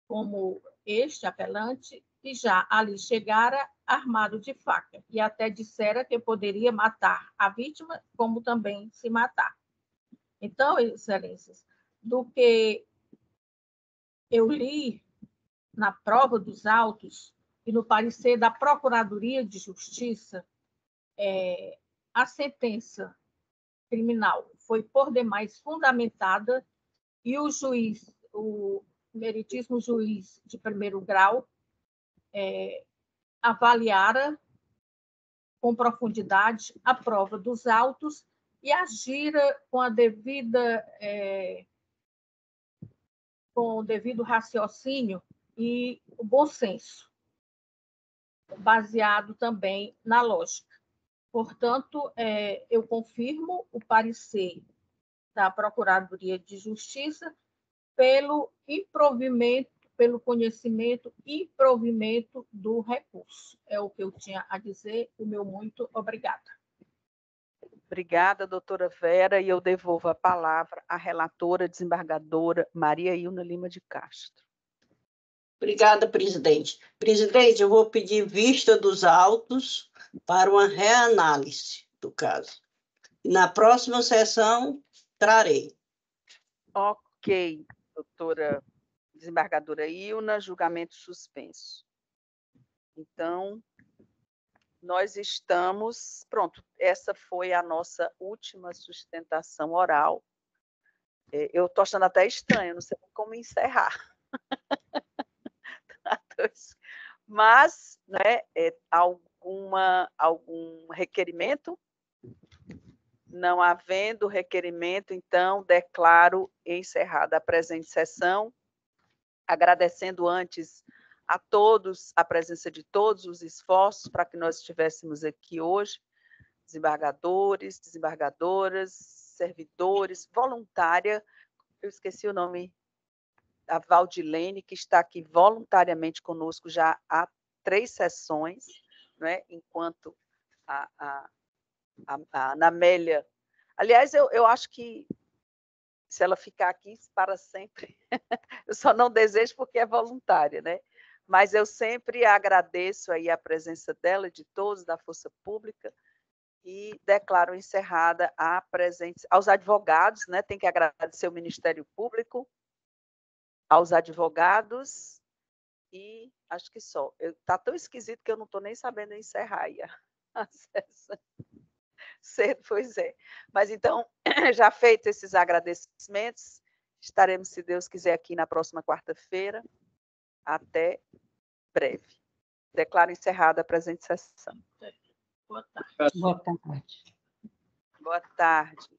como este apelante, que já ali chegara armado de faca, e até dissera que poderia matar a vítima, como também se matar. Então, Excelências, do que eu li na prova dos autos e no parecer da Procuradoria de Justiça, a sentença criminal foi por demais fundamentada e o juiz, o meritíssimo juiz de primeiro grau, avaliara com profundidade a prova dos autos e agira com a devida com o devido raciocínio e o bom senso, baseado também na lógica. Portanto, eu confirmo o parecer da Procuradoria de Justiça pelo improvimento, pelo conhecimento e provimento do recurso. É o que eu tinha a dizer. O meu muito obrigada. Obrigada, doutora Vera, e eu devolvo a palavra à relatora desembargadora Maria Ilna Lima de Castro. Obrigada, presidente. Presidente, eu vou pedir vista dos autos para uma reanálise do caso. Na próxima sessão, trarei. Ok, doutora desembargadora Ilna, julgamento suspenso. Então, nós estamos... Pronto, essa foi a nossa última sustentação oral. Eu estou achando até estranho, não sei como encerrar. Mas, né, algum requerimento? Não havendo requerimento, então, declaro encerrada a presente sessão, agradecendo antes a todos, a presença de todos os esforços para que nós estivéssemos aqui hoje, desembargadores, desembargadoras, servidores, voluntária, eu esqueci o nome, a Valdilene, que está aqui voluntariamente conosco já há 3 sessões, né? Enquanto a Ana Amélia... Aliás, eu acho que se ela ficar aqui para sempre, eu só não desejo porque é voluntária, né? Mas eu sempre agradeço aí a presença dela, de todos da Força Pública, e declaro encerrada a presença aos advogados, né? Tem que agradecer o Ministério Público, aos advogados e acho que só. Está tão esquisito que eu não estou nem sabendo encerrar aí a sessão. Cedo, pois é. Mas então, já feitos esses agradecimentos, estaremos, se Deus quiser, aqui na próxima quarta-feira. Até breve. Declaro encerrada a presente sessão. Boa tarde. Boa tarde. Boa tarde.